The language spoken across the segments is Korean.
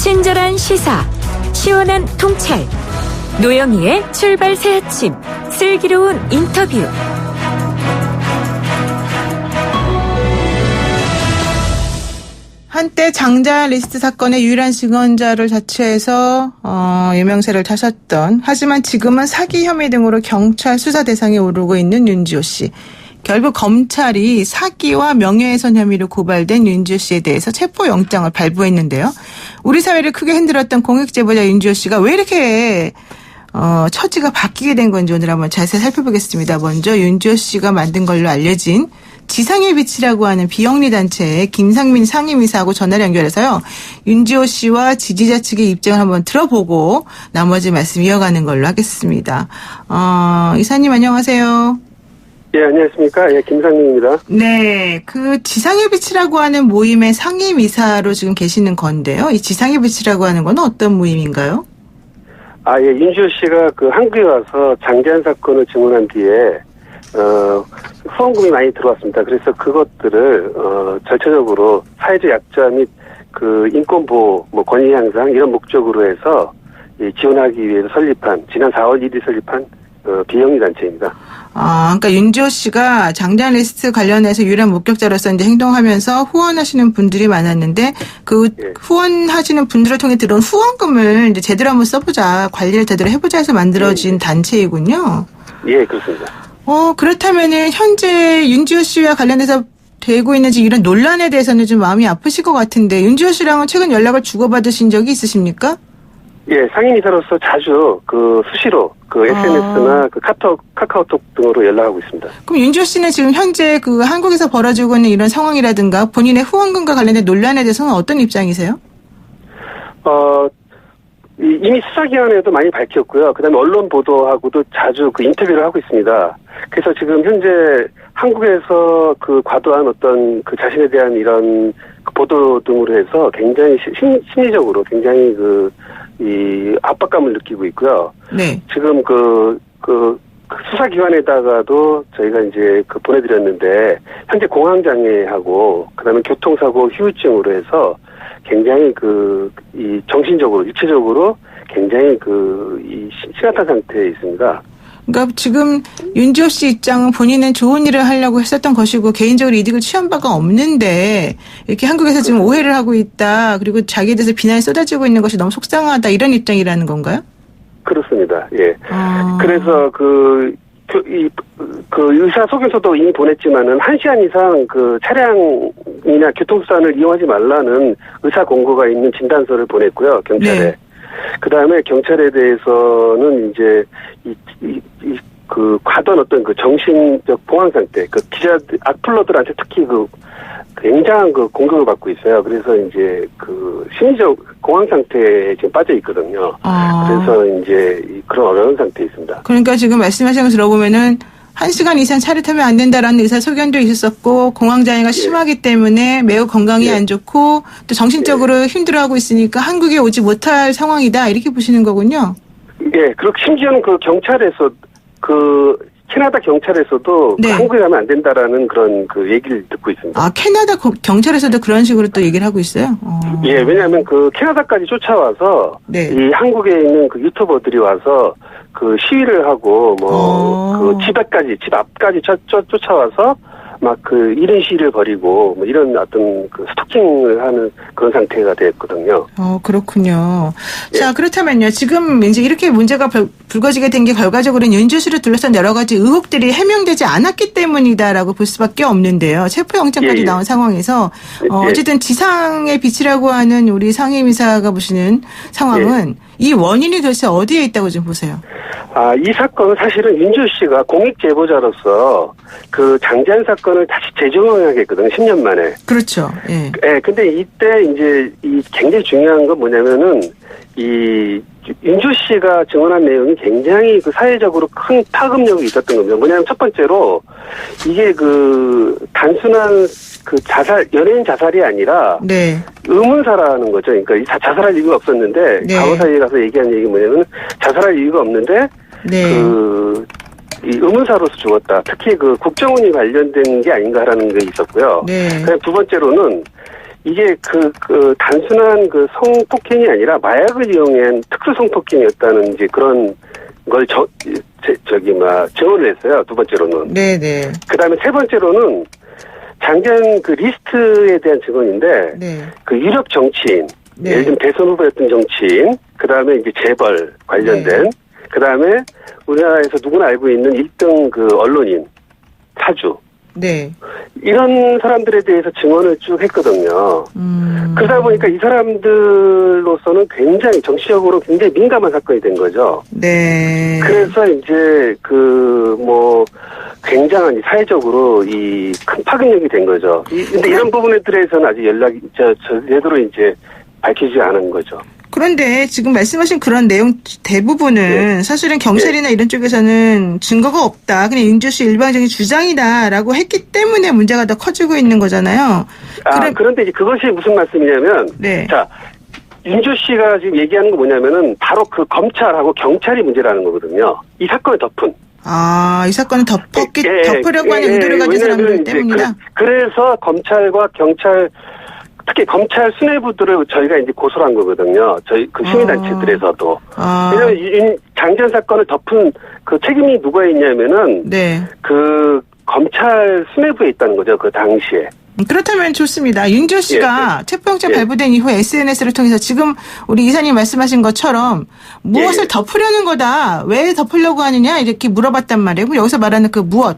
친절한 시사, 시원한 통찰, 노영희의 출발 새 아침, 슬기로운 인터뷰. 한때 장자 리스트 사건의 유일한 증언자를 자처해서 유명세를 타셨던, 하지만 지금은 사기 혐의 등으로 경찰 수사 대상에 오르고 있는 윤지호 씨. 결국 검찰이 사기와 명예훼손 혐의로 고발된 윤지호 씨에 대해서 체포영장을 발부했는데요. 우리 사회를 크게 흔들었던 공익제보자 윤지호 씨가 왜 이렇게 처지가 바뀌게 된 건지 오늘 한번 자세히 살펴보겠습니다. 먼저 윤지호 씨가 만든 걸로 알려진 지상의 빛이라고 하는 비영리 단체의 김상민 상임이사하고 전화를 연결해서요, 윤지호 씨와 지지자 측의 입장을 한번 들어보고 나머지 말씀 이어가는 걸로 하겠습니다. 이사님 안녕하세요. 예, 안녕하십니까. 예, 김상민입니다. 네, 그 지상의 빛이라고 하는 모임의 상임이사로 지금 계시는 건데요. 이 지상의 빛이라고 하는 건 어떤 모임인가요? 예, 윤지호 씨가 그 한국에 와서 장기한 사건을 증언한 뒤에 후원금이 많이 들어왔습니다. 그래서 그것들을 절차적으로 사회적 약자 및 그 인권 보호, 권위 향상 이런 목적으로 해서 지원하기 위해서 설립한, 지난 4월 1일 설립한 비영리 단체입니다. 그러니까 윤지호 씨가 장기한 리스트 관련해서 유일한 목격자로서 이제 행동하면서 후원하시는 분들이 많았는데, 그 후원하시는 분들을 통해 들어온 후원금을 이제 제대로 한번 써보자, 관리를 제대로 해보자 해서 만들어진 단체이군요. 예, 그렇습니다. 그렇다면은 현재 윤지호 씨와 관련해서 되고 있는 이런 논란에 대해서는 좀 마음이 아프실 것 같은데, 윤지호 씨랑은 최근 연락을 주고받으신 적이 있으십니까? 예, 상임이사로서 자주 수시로 SNS나 카카오톡 등으로 연락하고 있습니다. 그럼 윤지호 씨는 지금 현재 한국에서 벌어지고 있는 이런 상황이라든가 본인의 후원금과 관련된 논란에 대해서는 어떤 입장이세요? 이미 수사기관에도 많이 밝혔고요. 그다음에 언론 보도하고도 자주 인터뷰를 하고 있습니다. 그래서 지금 현재 한국에서 과도한 어떤 자신에 대한 이런 보도 등으로 해서 굉장히 심리적으로 굉장히 이 압박감을 느끼고 있고요. 네. 지금 수사기관에다가도 저희가 이제 보내드렸는데, 현재 공황장애하고 그다음에 교통사고 후유증으로 해서 굉장히 이 정신적으로, 육체적으로 굉장히 이 심각한 상태에 있습니다. 그러니까 지금 윤지호 씨 입장은 본인은 좋은 일을 하려고 했었던 것이고 개인적으로 이득을 취한 바가 없는데 이렇게 한국에서 지금 오해를 하고 있다, 그리고 자기에 대해서 비난이 쏟아지고 있는 것이 너무 속상하다, 이런 입장이라는 건가요? 그렇습니다. 예. 그래서 의사 소견서도 이미 보냈지만은 1시간 이상 차량이나 교통수단을 이용하지 말라는 의사 공고가 있는 진단서를 보냈고요, 경찰에. 네. 그 다음에 경찰에 대해서는 이제 과도한 어떤 정신적 공황 상태, 악플러들한테 특히 굉장한 공격을 받고 있어요. 그래서 이제 심리적 공황 상태에 지금 빠져 있거든요. 그래서 이제 그런 어려운 상태에 있습니다. 그러니까 지금 말씀하신 거 들어보면은 1시간 이상 차를 타면 안 된다라는 의사 소견도 있었고, 공황장애가 심하기 때문에 매우 건강이 안 좋고 또 정신적으로 힘들어하고 있으니까 한국에 오지 못할 상황이다, 이렇게 보시는 거군요. 예, 그리고 심지어는 경찰에서 캐나다 경찰에서도 네. 한국에 가면 안 된다라는 그런 얘기를 듣고 있습니다. 캐나다 경찰에서도 그런 식으로 또 얘기를 하고 있어요? 예, 왜냐하면 캐나다까지 쫓아와서 네. 이 한국에 있는 유튜버들이 와서 시위를 하고 집 앞까지 쫓아와서 이런 시위를 벌이고 이런 어떤 스토킹을 하는 그런 상태가 됐거든요. 그렇군요. 예. 자, 그렇다면요, 지금 이제 이렇게 문제가 불거지게 된 게 결과적으로는 윤지호 씨를 둘러싼 여러 가지 의혹들이 해명되지 않았기 때문이다라고 볼 수밖에 없는데요. 체포영장까지 나온 상황에서 어쨌든 지상의 빛이라고 하는 우리 상임이사가 보시는 상황은 이 원인이 도대체 어디에 있다고 좀 보세요? 이 사건은 사실은 윤지호 씨가 공익제보자로서 장기한 사건을 다시 재조명하겠거든요, 10년 만에. 그렇죠. 예. 예, 근데 이때 이제 굉장히 중요한 건 뭐냐면은 윤지호 씨가 증언한 내용이 굉장히 사회적으로 큰 파급력이 있었던 겁니다. 뭐냐면 첫 번째로 이게 단순한 연예인 자살이 아니라 네. 의문사라는 거죠. 그러니까 자살할 이유가 없었는데, 네. 간호사에 가서 얘기한 얘기 뭐냐면 자살할 이유가 없는데 네. 이 의문사로서 죽었다. 특히 국정원이 관련된 게 아닌가라는 게 있었고요. 네. 그다음 두 번째로는 이게 단순한 성폭행이 아니라 마약을 이용한 특수 성폭행이었다는 이제 그런 걸 증언을 했어요. 두 번째로는. 네네. 그 다음에 세 번째로는 장기한 리스트에 대한 증언인데, 네. 유력 정치인, 네. 예를 들면 대선 후보였던 정치인, 그 다음에 이제 재벌 관련된, 네. 그 다음에 우리나라에서 누구나 알고 있는 1등 언론인, 사주. 네. 이런 사람들에 대해서 증언을 쭉 했거든요. 그러다 보니까 이 사람들로서는 굉장히 정치적으로 굉장히 민감한 사건이 된 거죠. 네. 그래서 이제 굉장한 사회적으로 이 큰 파급력이 된 거죠. 근데 이런 부분들에서는 아직 연락이 제대로 이제 밝히지 않은 거죠. 그런데 지금 말씀하신 그런 내용 대부분은 사실은 경찰이나 이런 쪽에서는 증거가 없다. 그냥 윤주 씨 일방적인 주장이다라고 했기 때문에 문제가 더 커지고 있는 거잖아요. 그런데 이제 그것이 무슨 말씀이냐면, 네. 자, 윤주 씨가 지금 얘기하는 거 뭐냐면은 바로 검찰하고 경찰이 문제라는 거거든요. 이 사건을 덮은. 이 사건을 덮으려고 하는 의도를 가진 사람들 때문이다. 그래서 검찰과 경찰, 특히 검찰 수뇌부들을 저희가 이제 고소를 한 거거든요. 저희 시민단체들에서도. 왜냐면 장전 사건을 덮은 책임이 누구에 있냐면은, 네. 검찰 수뇌부에 있다는 거죠. 그 당시에. 그렇다면 좋습니다. 윤지호 씨가 체포영장 발부된 이후 SNS를 통해서 지금 우리 이사님 말씀하신 것처럼 무엇을 덮으려는 거다. 왜 덮으려고 하느냐 이렇게 물어봤단 말이에요. 그럼 여기서 말하는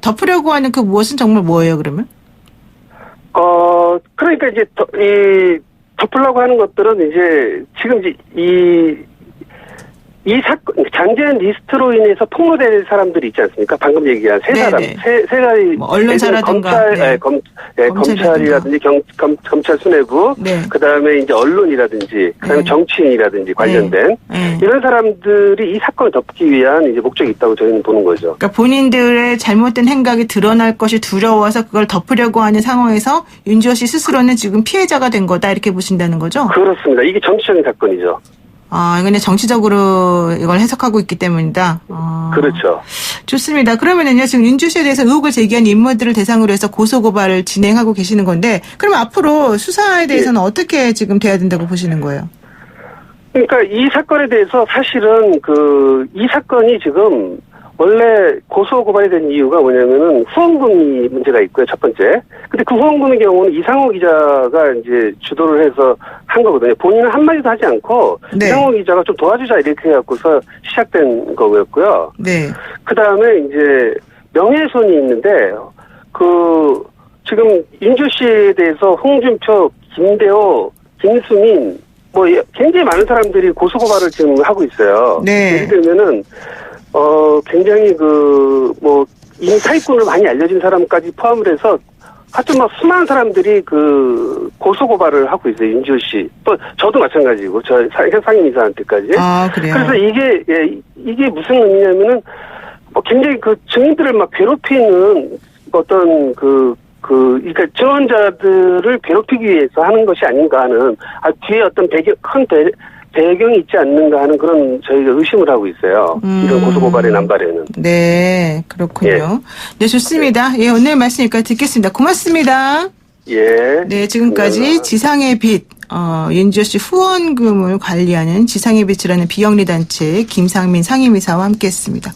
덮으려고 하는 무엇은 정말 뭐예요, 그러면? 그러니까 이제 덮으려고 하는 것들은 이제 지금 이 사건, 장제한 리스트로 인해서 폭로될 사람들이 있지 않습니까? 방금 얘기한 세 사람, 세 가지. 언론사라든가. 검찰이라든지 검찰 수뇌부. 네. 그 다음에 이제 언론이라든지, 그 다음에 정치인이라든지 관련된. 이런 사람들이 이 사건을 덮기 위한 이제 목적이 있다고 저희는 보는 거죠. 그러니까 본인들의 잘못된 행각이 드러날 것이 두려워서 그걸 덮으려고 하는 상황에서 윤지호 씨 스스로는 지금 피해자가 된 거다. 이렇게 보신다는 거죠? 그렇습니다. 이게 정치적인 사건이죠. 이건 정치적으로 이걸 해석하고 있기 때문이다. 그렇죠. 좋습니다. 그러면은요, 지금 윤주 씨에 대해서 의혹을 제기한 인물들을 대상으로 해서 고소고발을 진행하고 계시는 건데, 그럼 앞으로 수사에 대해서는 어떻게 지금 돼야 된다고 보시는 거예요? 그러니까 이 사건에 대해서 사실은 이 사건이 지금 원래 고소고발이 된 이유가 뭐냐면은 후원금이 문제가 있고요, 첫 번째. 근데 그 후원금의 경우는 이상호 기자가 이제 주도를 해서 한 거거든요. 본인은 한마디도 하지 않고 네. 이상호 기자가 좀 도와주자 이렇게 해갖고서 시작된 거였고요. 네. 그 다음에 이제 명예훼손이 있는데 지금 윤주 씨에 대해서 홍준표, 김대호, 김수민 굉장히 많은 사람들이 고소고발을 지금 하고 있어요. 네. 예를 들면은 굉장히 이미 사기꾼으로 많이 알려진 사람까지 포함을 해서 하여튼 수많은 사람들이 고소고발을 하고 있어요, 윤지호 씨. 또 저도 마찬가지고, 상임이사한테까지. 그래요? 그래서 이게 무슨 의미냐면은 굉장히 증인들을 막 괴롭히는 어떤 그러니까 증언자들을 괴롭히기 위해서 하는 것이 아닌가 하는, 뒤에 어떤 큰 배경이 있지 않는가 하는 그런 저희가 의심을 하고 있어요. 이런 고소고발의 남발에는. 네, 그렇군요. 네, 좋습니다. 오늘 말씀 여기까지 듣겠습니다. 고맙습니다. 네, 지금까지 지상의 빛, 윤지호 씨 후원금을 관리하는 지상의 빛이라는 비영리 단체 김상민 상임이사와 함께했습니다.